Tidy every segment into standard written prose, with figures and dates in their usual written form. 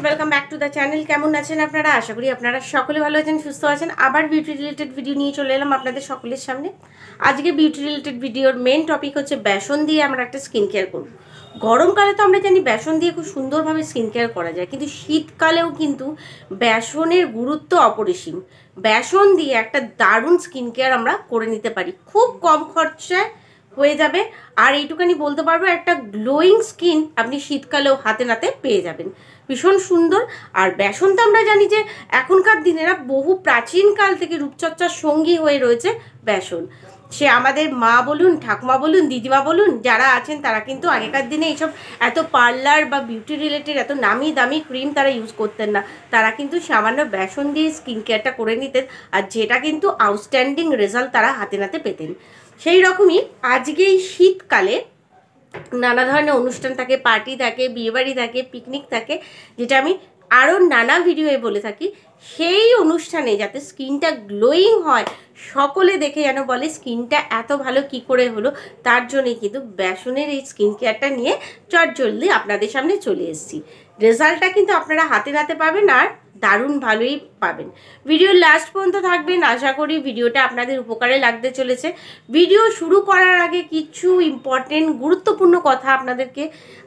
Welcome back to the channel. কেমন আছেন আপনারা? আশা করি আপনারা সকলে ভালো আছেন, সুস্থ আছেন। আবার বিউটি রিলেটেড ভিডিও নিয়ে চলে এলাম আপনাদের সকলের সামনে। আজকে বিউটি রিলেটেড ভিডিওর মেন টপিক হচ্ছে বেসন দিয়ে আমরা একটা স্কিন কেয়ার করব। গরমকালে তো আমরা জানি বেসন দিয়ে খুব সুন্দরভাবে স্কিন কেয়ার করা যায়, কিন্তু শীতকালেও কিন্তু বেসনের গুরুত্ব অপরিসীম। বেসন দিয়ে একটা দারুণ স্কিন কেয়ার আমরা করে নিতে পারি, খুব কম খরচায় হয়ে যাবে। আর এইটুখানি বলতে পারবো, একটা গ্লোয়িং স্কিন আপনি শীতকালেও হাতে নাতে পেয়ে যাবেন, ভীষণ সুন্দর। আর বেসন তো আমরা জানি যে এখনকার দিনেরা বহু প্রাচীনকাল থেকে রূপচর্চার সঙ্গী হয়ে রয়েছে বেসন। সে আমাদের মা বলুন, ঠাকুমা বলুন, দিদিমা বলুন, যারা আছেন তারা কিন্তু আগেকার দিনে এইসব এত পার্লার বা বিউটি রিলেটেড এত নামি দামি ক্রিম তারা ইউজ করতেন না। তারা কিন্তু সামান্য বেসন দিয়ে স্কিন কেয়ারটা করে নিতেন, আর যেটা কিন্তু আউটস্ট্যান্ডিং রেজাল্ট তারা হাতে নাতে পেতেন। সেই রকমই আজকে এই শীতকালে নানা ধরনের অনুষ্ঠান থাকে, পার্টি থাকে, বিয়েবাড়ি থাকে, পিকনিক থাকে, যেটা আমি আরও নানা ভিডিওয়ে বলে থাকি। সেই অনুষ্ঠানে যাতে স্কিনটা গ্লোয়িং হয়, সকলে দেখে যেন বলে স্কিনটা এত ভালো কি করে হলো, তার জন্যই কিন্তু বেসনের এই স্কিন কেয়ারটা নিয়ে চটজলদি আপনাদের সামনে চলে এসেছি। রেজাল্টটা কিন্তু আপনারা হাতে নাতে পাবেন, আর দারুণ ভালোই পাবেন। ভিডিওর লাস্ট পর্যন্ত থাকবেন, আশা করি ভিডিওটা আপনাদের উপকারে লাগতে চলেছে। ভিডিও শুরু করার আগে কিছু ইম্পর্টেন্ট গুরুত্বপূর্ণ কথা আপনাদেরকে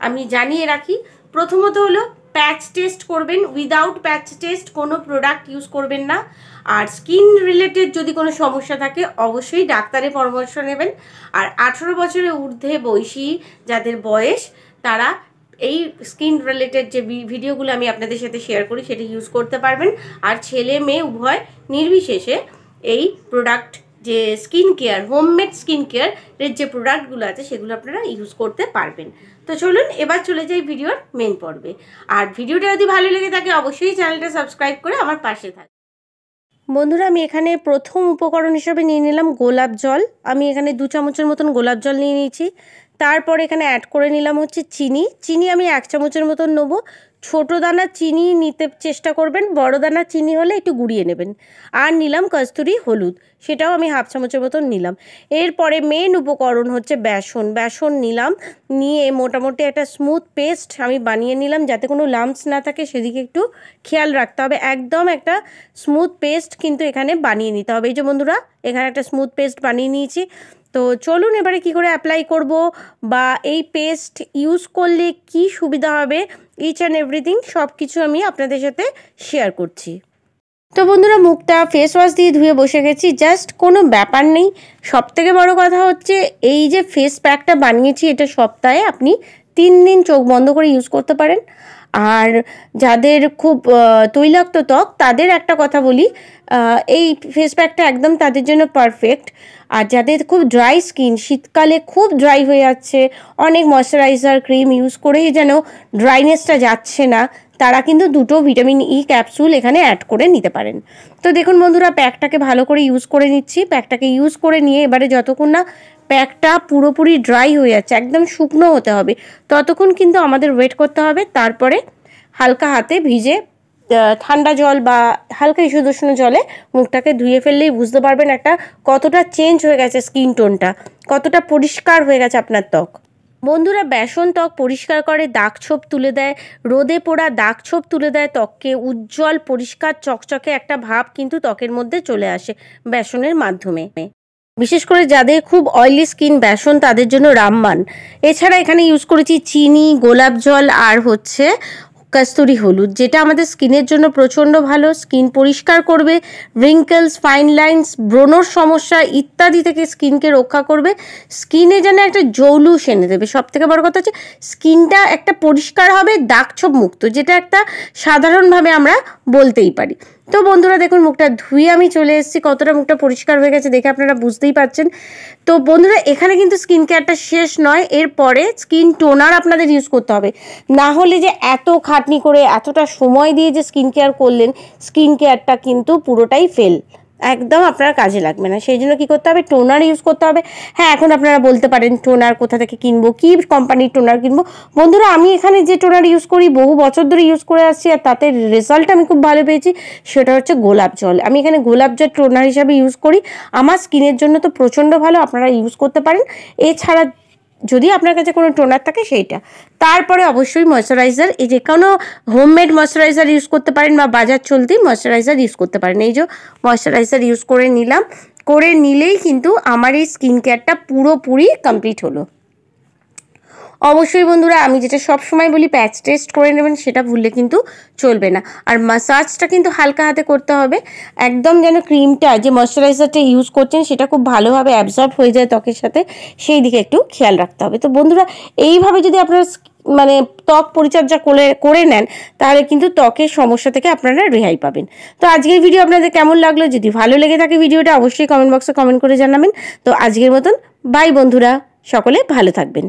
আমি জানিয়ে রাখি। প্রথমত হলো, প্যাচ টেস্ট করবেন, উইদাউট প্যাচ টেস্ট কোনো প্রোডাক্ট ইউজ করবেন না। আর স্কিন রিলেটেড যদি কোনো সমস্যা থাকে অবশ্যই ডাক্তারের পরামর্শ নেবেন। আর 18 বছরের ঊর্ধ্বে বয়সী যাদের বয়স, তারা এই স্কিন রিলেটেড যে ভিডিওগুলো আমি আপনাদের সাথে শেয়ার করি সেটা ইউজ করতে পারবেন। আর ছেলে মেয়ে উভয় নির্বিশেষে এই প্রোডাক্ট, যে স্কিন কেয়ার, হোমমেড স্কিন কেয়ারের যে প্রোডাক্টগুলো আছে সেগুলো আপনারা ইউজ করতে পারবেন। তো চলুন এবার চলে যাই ভিডিওর মেন পর্বে। আর ভিডিওটা যদি ভালো লেগে থাকে অবশ্যই চ্যানেলটা সাবস্ক্রাইব করে আমার পাশে থাকবেন। বন্ধুরা, আমি এখানে প্রথম উপকরণ হিসেবে নিয়ে নিলাম গোলাপ জল। আমি এখানে 2 চামচের মতন গোলাপ জল নিয়ে নিয়েছি। তারপর এখানে অ্যাড করে নিলাম হচ্ছে চিনি আমি 1 চামচের মতন নেবো। ছোটো দানা চিনি নিতে চেষ্টা করবেন, বড় দানা চিনি হলে একটু গুঁড়িয়ে নেবেন। আর নিলাম কস্তুরি হলুদ, সেটাও আমি 1/2 চামচের মতন নিলাম। এরপরে মেন উপকরণ হচ্ছে বেসন নিলাম, নিয়ে মোটামুটি একটা স্মুথ পেস্ট আমি বানিয়ে নিলাম, যাতে কোনো লাম্পস না থাকে সেদিকে একটু খেয়াল রাখতে হবে। একদম একটা স্মুথ পেস্ট কিন্তু এখানে বানিয়ে নিতে হবে। এই যে বন্ধুরা, এখানে একটা স্মুথ পেস্ট বানিয়ে নিয়েছি। তো চলুন এবারে কি করে অ্যাপ্লাই করব, বা এই পেস্ট ইউজ করলে কি সুবিধা হবে, ইচ অ্যান্ড এভরিথিং সব কিছু আমি আপনাদের সাথে শেয়ার করছি। তো বন্ধুরা, মুখটা ফেস ওয়াশ দিয়ে ধুয়ে বসে গেছি, জাস্ট কোনো ব্যাপার নেই। সবথেকে বড় কথা হচ্ছে, এই যে ফেস প্যাকটা বানিয়েছি এটা সপ্তাহে আপনি 3 দিন চোখ বন্ধ করে ইউজ করতে পারেন। আর যাদের খুব তৈলাক্ত ত্বক, তাদের একটা কথা বলি, এই ফেস প্যাকটা একদম তাদের জন্য পারফেক্ট। আর যাদের খুব ড্রাই স্কিন, শীতকালে খুব ড্রাই হয়ে যাচ্ছে, অনেক ময়শ্চারাইজার ক্রিম ইউজ করেই যেন ড্রাইনেসটা যাচ্ছে না, তারা কিন্তু 2টো ভিটামিন ই ক্যাপসুল এখানে অ্যাড করে নিতে পারেন। তো দেখুন বন্ধুরা, প্যাকটাকে ভালো করে ইউজ করে নিচ্ছি। প্যাকটাকে ইউজ করে নিয়ে এবারে যতক্ষণ না প্যাকটা পুরোপুরি ড্রাই হয়ে যাচ্ছে, একদম শুকনো হতে হবে, ততক্ষণ কিন্তু আমাদের ওয়েট করতে হবে। তারপরে হালকা হাতে ভিজে ঠান্ডা জল বা হালকা ইস্যুদুষ্ণ জলে মুখটাকে ধুয়ে ফেললেই বুঝতে পারবেন একটা কতটা চেঞ্জ হয়ে গেছে স্কিন টোনটা, কতটা পরিষ্কার হয়ে গেছে আপনার ত্বক। বন্ধুরা, বেসন ত্বক পরিষ্কার করে, দাগ ছোপ তুলে দেয়, রোদে পোড়া দাগ ছোপ তুলে দেয় ত্বককে, উজ্জ্বল পরিষ্কার চকচকে একটা ভাব কিন্তু ত্বকের মধ্যে চলে আসে বেসনের মাধ্যমে। বিশেষ করে যাদের খুব অয়েলি স্কিন, বেসন তাদের জন্য রামবান। এছাড়া এখানে ইউজ করেছি চিনি, গোলাপ জল আর হচ্ছে কস্তুরি হলুদ, যেটা আমাদের স্কিনের জন্য প্রচণ্ড ভালো। স্কিন পরিষ্কার করবে, রিঙ্কেলস, ফাইন লাইন্স, ব্রণর সমস্যা ইত্যাদি থেকে স্কিনকে রক্ষা করবে। স্কিনে যেন একটা জৌলুস এনে দেবে। সবথেকে বড় কথা হচ্ছে স্কিনটা একটা পরিষ্কার হবে, দাগছোপ মুক্ত, যেটা একটা সাধারণভাবে আমরা বলতেই পারি। তো বন্ধুরা দেখুন, মুখটা ধুয়ে আমি চলে এসেছি, কতটা মুখটা পরিষ্কার হয়ে গেছে দেখে আপনারা বুঝতেই পারছেন। তো বন্ধুরা, এখানে কিন্তু স্কিন কেয়ারটা শেষ নয়, এরপরে স্কিন টোনার আপনাদের ইউজ করতে হবে। না হলে যে এত খাটনি করে এতটা সময় দিয়ে যে স্কিন কেয়ার করলেন, স্কিন কেয়ারটা কিন্তু পুরোটাই ফেল, একদম আপনার কাজে লাগবে না। সেই জন্য কী করতে হবে, টোনার ইউজ করতে হবে। হ্যাঁ, এখন আপনারা বলতে পারেন টোনার কোথা থেকে কিনবো, কী কোম্পানির টোনার কিনবো। বন্ধুরা, আমি এখানে যে টোনার ইউজ করি বহু বছর ধরে ইউজ করে আসছি, আর তাতে রেজাল্ট আমি খুব ভালো পেয়েছি, সেটা হচ্ছে গোলাপ জল। আমি এখানে গোলাপ জল টোনার হিসাবে ইউজ করি। আমার স্কিনের জন্য তো প্রচণ্ড ভালো, আপনারা ইউজ করতে পারেন। এছাড়া যদি আপনার কাছে কোনো টোনার থাকে সেইটা। তারপরে অবশ্যই ময়শ্চারাইজার, এই যে কোনো হোমমেড ময়শ্চারাইজার ইউজ করতে পারেন বা বাজার চলতি ময়শ্চারাইজার ইউজ করতে পারেন। এই যে ময়শ্চারাইজার ইউজ করে নিলাম, করে নিলেই কিন্তু আমার এই স্কিন কেয়ারটা পুরোপুরি কমপ্লিট হলো। অবশ্যই বন্ধুরা আমি যেটা সব সময় বলি প্যাচ টেস্ট করে নেবেন, সেটা ভুললে কিন্তু চলবে না। আর মাসাজটা কিন্তু হালকা হাতে করতে হবে, একদম যেন ক্রিমটা যে ময়শ্চারাইজারটা ইউজ করছেন সেটা খুব ভালোভাবে অ্যাবজর্ব হয়ে যায় ত্বকের সাথে, সেই দিকে একটু খেয়াল রাখতে হবে। তো বন্ধুরা এইভাবে যদি আপনারা মানে ত্বক পরিচর্যা করে নেন, তাহলে কিন্তু ত্বকের সমস্যা থেকে আপনারা রেহাই পাবেন। তো আজকের ভিডিও আপনাদের কেমন লাগলো, যদি ভালো লেগে থাকে ভিডিওটা অবশ্যই কমেন্ট বক্সে কমেন্ট করে জানাবেন। তো আজকের মতন বাই বন্ধুরা, সকলে ভালো থাকবেন।